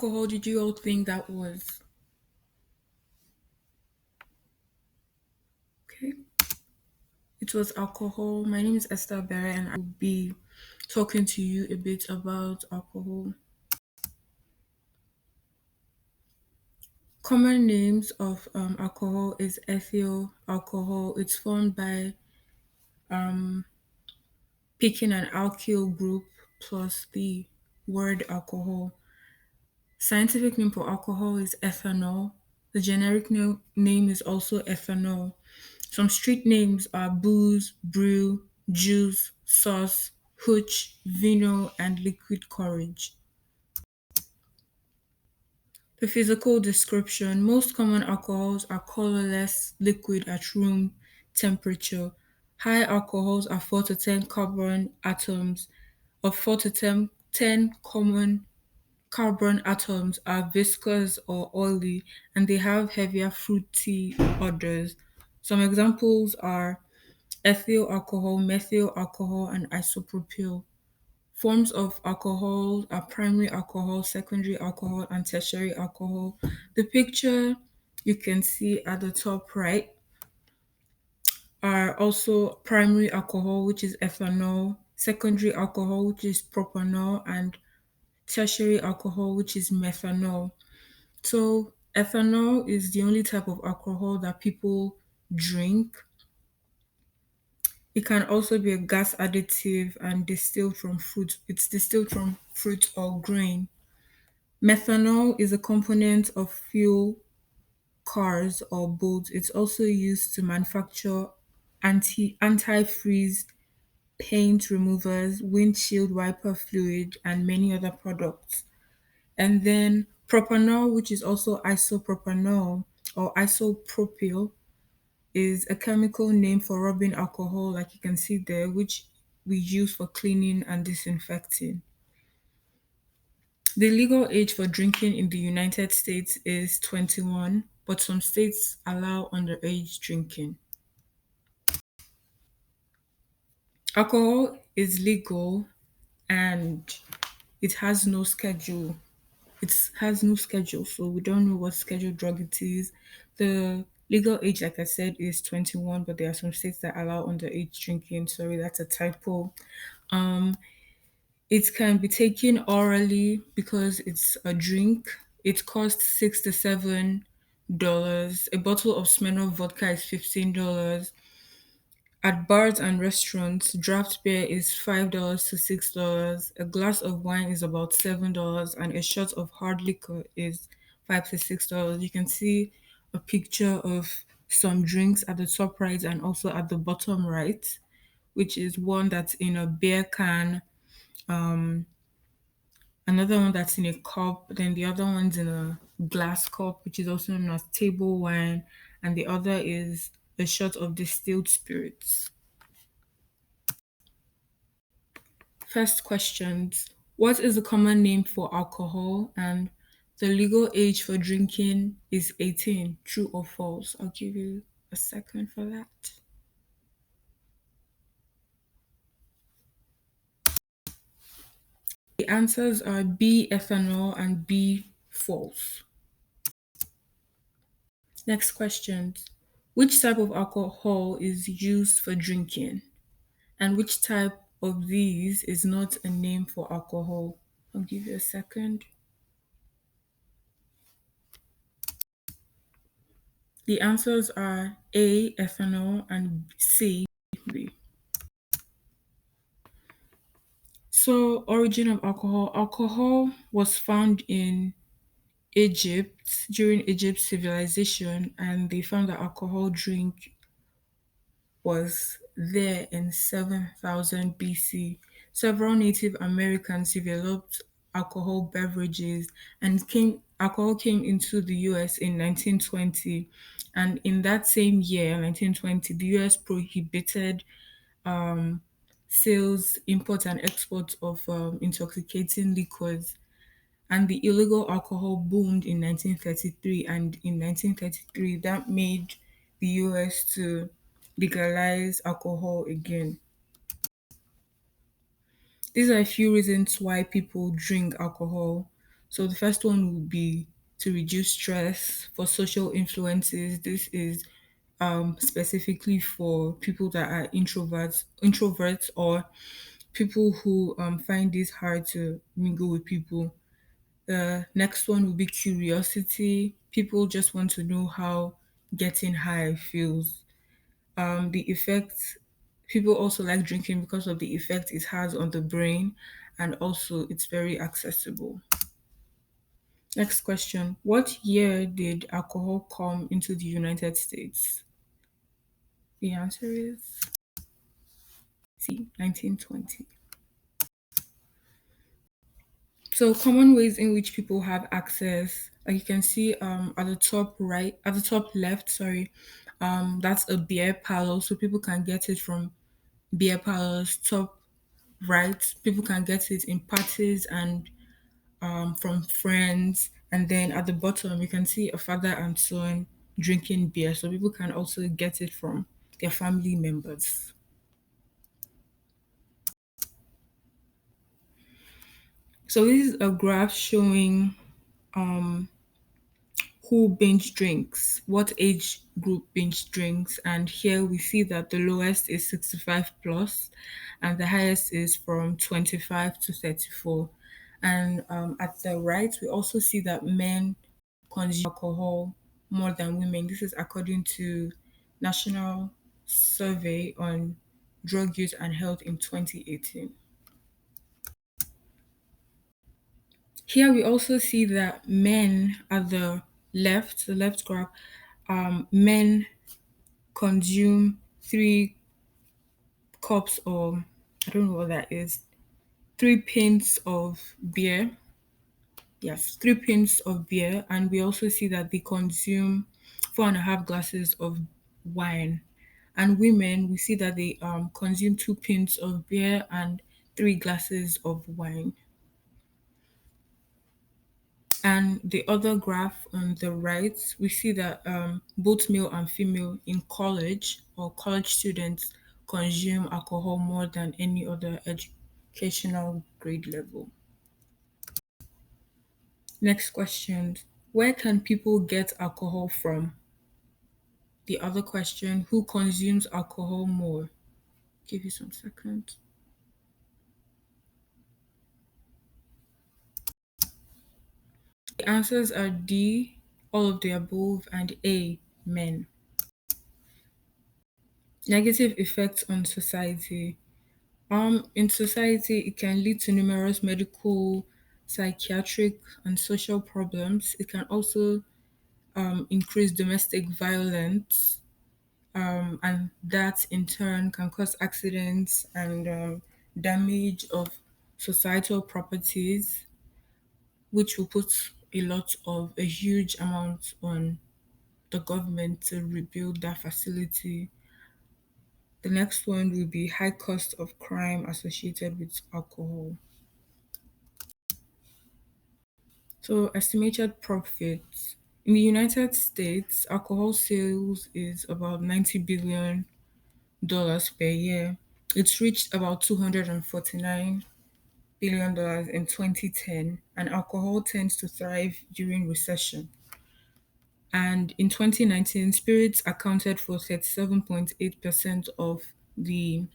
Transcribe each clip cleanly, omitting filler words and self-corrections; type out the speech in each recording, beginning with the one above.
alcohol did you all think that was? Okay. It was alcohol. My name is Esther Berry, and I'll be talking to you a bit about alcohol. Common names of alcohol is ethyl alcohol. It's formed by picking an alkyl group plus the word alcohol. Scientific name for alcohol is ethanol. The generic name is also ethanol. Some street names are booze, brew, juice, sauce, hooch, vino, and liquid courage. The physical description: most common alcohols are colorless liquid at room temperature. High alcohols are 4 to 10 carbon atoms. Of 4 to 10 common carbon atoms are viscous or oily, and they have heavier fruity odors. Some examples are ethyl alcohol, methyl alcohol, and isopropyl. Forms of alcohol are primary alcohol, secondary alcohol, and tertiary alcohol. The picture you can see at the top right are also primary alcohol, which is ethanol, secondary alcohol, which is propanol, and tertiary alcohol, which is methanol. So, ethanol is the only type of alcohol that people drink. It can also be a gas additive and distilled from fruit. It's distilled from fruit or grain. Methanol is a component of fuel cars or boats. It's also used to manufacture antifreeze paint removers, windshield wiper fluid, and many other products. And then propanol, which is also isopropanol or isopropyl, is a chemical name for rubbing alcohol, like you can see there, which we use for cleaning and disinfecting. The legal age for drinking in the United States is 21, but some states allow underage drinking. Alcohol is legal and it has no schedule. It has no schedule, so we don't know what scheduled drug it is. The legal age, like I said, is 21, but there are some states that allow underage drinking. Sorry, that's a typo. Um, it can be taken orally because it's a drink. It costs $6 to $7. A bottle of Smirnoff vodka is $15. At bars and restaurants, draft beer is $5 to $6. A glass of wine is about $7, and a shot of hard liquor is $5 to $6. You can see a picture of some drinks at the top right and also at the bottom right, which is one that's in a beer can, another one that's in a cup, then the other one's in a glass cup, which is also known as table wine, and the other is a shot of distilled spirits. First questions: what is the common name for alcohol? And the legal age for drinking is 18. True or false? I'll give you a second for that. The answers are B, ethanol, and B, false. Next questions. Which type of alcohol is used for drinking? And which type of these is not a name for alcohol? I'll give you a second. The answers are A, ethanol, and C, B. So, origin of alcohol. Alcohol was found in Egypt during Egypt's civilization, and they found that alcohol drink was there in 7000 BC. Several Native Americans developed alcohol beverages, and alcohol came into the US in 1920. And in that same year, 1920, the US prohibited sales, import, and export of intoxicating liquors. And the illegal alcohol boomed in 1933. And in 1933, that made the US to legalize alcohol again. These are a few reasons why people drink alcohol. So the first one would be to reduce stress for social influences. This is specifically for people that are introverts or people who find it hard to mingle with people. The next one will be curiosity. People just want to know how getting high feels. The effect, people also like drinking because of the effect it has on the brain, and also it's very accessible. Next question. What year did alcohol come into the United States? The answer is C, 1920. So common ways in which people have access, like you can see at the top right, at the top left, sorry, that's a beer parlor. So people can get it from beer parlors. Top right, people can get it in parties and from friends. And then at the bottom, you can see a father and son drinking beer. So people can also get it from their family members. So this is a graph showing who binge drinks, what age group binge drinks, and here we see that the lowest is 65 plus, and the highest is from 25 to 34. And at the right, we also see that men consume alcohol more than women. This is according to National Survey on Drug Use and Health in 2018. Here we also see that men at the left graph, men consume 3 cups or I don't know what that is, 3 pints of beer. Yes, 3 pints of beer, and we also see that they consume 4.5 glasses of wine. And women, we see that they consume 2 pints of beer and 3 glasses of wine. And the other graph on the right, we see that both male and female in college or college students consume alcohol more than any other educational grade level. Next question. Where can people get alcohol from? The other question, who consumes alcohol more? Give you some seconds. The answers are D, all of the above, and A, men. Negative effects on society. In society, it can lead to numerous medical, psychiatric, and social problems. It can also increase domestic violence, and that in turn can cause accidents and damage of societal properties, which will put a huge amount on the government to rebuild that facility. The next one will be high cost of crime associated with alcohol. So, estimated profits. In the United States, alcohol sales is about $90 billion per year. It's reached about $249 billion in 2010, and alcohol tends to thrive during recession. And in 2019, spirits accounted for 37.8% of the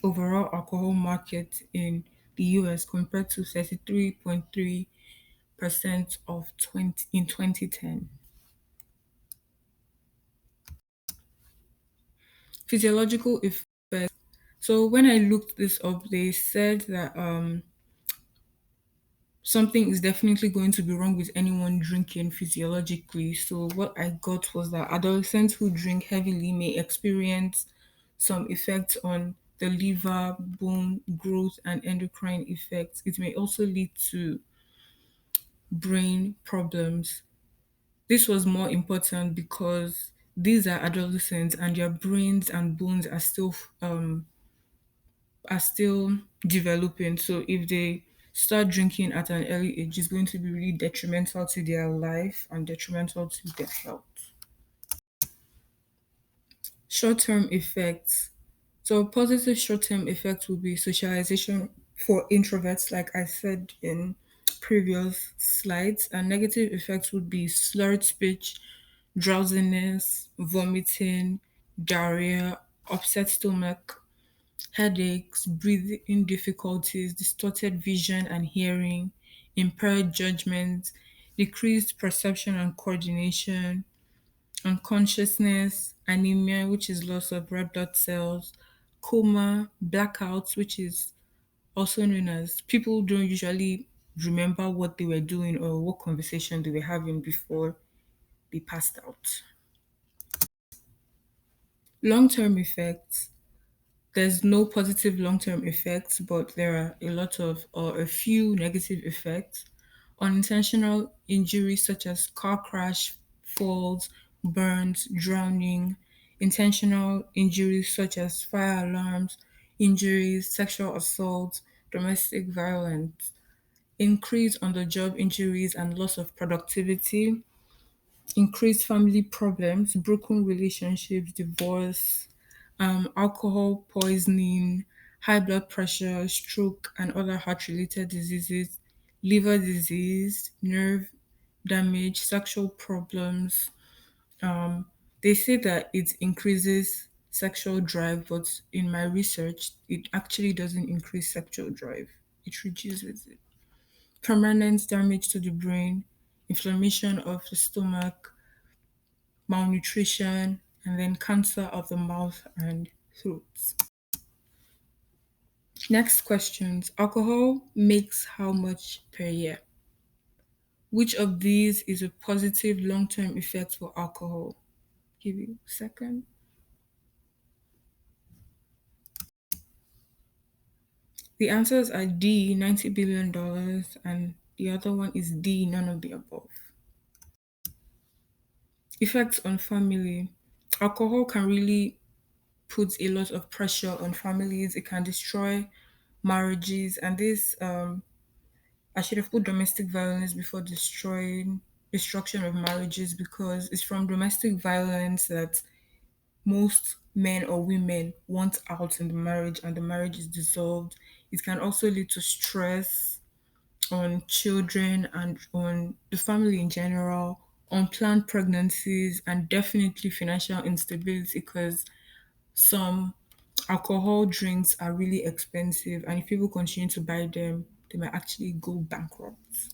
overall alcohol market in the US compared to 33.3% of 20 in 2010. Physiological effects. So when I looked this up, they said that something is definitely going to be wrong with anyone drinking physiologically. So what I got was that adolescents who drink heavily may experience some effects on the liver, bone growth, and endocrine effects. It may also lead to brain problems. This was more important because these are adolescents and their brains and bones are still developing. So if they start drinking at an early age, it's going to be really detrimental to their life and detrimental to their health. Short-term effects. So positive short-term effects will be socialization for introverts, like I said in previous slides, and negative effects would be slurred speech, drowsiness, vomiting, diarrhea, upset stomach, headaches, breathing difficulties, distorted vision and hearing, impaired judgment, decreased perception and coordination, unconsciousness, anemia, which is loss of red blood cells, coma, blackouts, which is also known as people don't usually remember what they were doing or what conversation they were having before they passed out. Long term effects. There's no positive long term effects, but there are a lot of or a few negative effects. Unintentional injuries such as car crash, falls, burns, drowning, intentional injuries such as fire alarms, injuries, sexual assault, domestic violence, increase on the job injuries and loss of productivity, increased family problems, broken relationships, divorce, alcohol poisoning, high blood pressure, stroke, and other heart related diseases, liver disease, nerve damage, sexual problems. Um, they say that it increases sexual drive, but in my research, it actually doesn't increase sexual drive, it reduces it. Permanent damage to the brain, inflammation of the stomach, malnutrition, and then cancer of the mouth and throat. Next questions. Alcohol makes how much per year? Which of these is a positive long term effect for alcohol? Give you a second. The answers are D, $90 billion, and the other one is D, none of the above. Effects on family. Alcohol can really put a lot of pressure on families. It can destroy marriages, and this I should have put domestic violence before destroying destruction of marriages because it's from domestic violence that most men or women want out in the marriage and the marriage is dissolved. It can also lead to stress on children and on the family in general, unplanned pregnancies, and definitely financial instability because some alcohol drinks are really expensive, and if people continue to buy them, they might actually go bankrupt.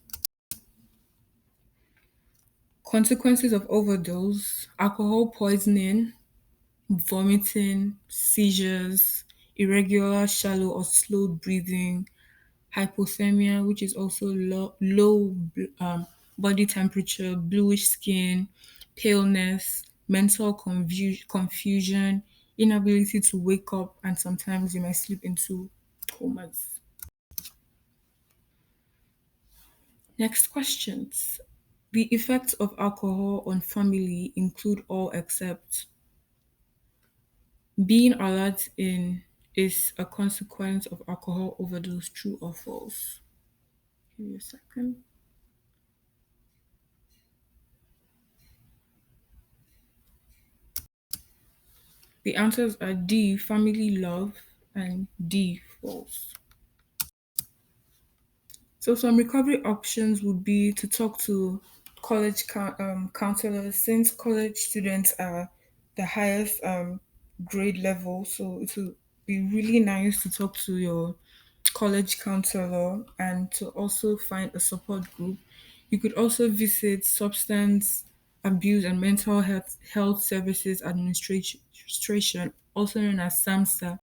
Consequences of overdose: alcohol poisoning, vomiting, seizures, irregular, shallow, or slow breathing, hypothermia, which is also low body temperature, bluish skin, paleness, mental confusion, inability to wake up, and sometimes you might slip into comas. Next questions. The effects of alcohol on family include all except being alert in is a consequence of alcohol overdose, true or false? Give me a second. The answers are D, family love, and D, false. So some recovery options would be to talk to counselors since college students are the highest grade level. So it will be really nice to talk to your college counselor and to also find a support group. You could also visit Substance Abuse and Mental Health Services Administration, also known as SAMSA,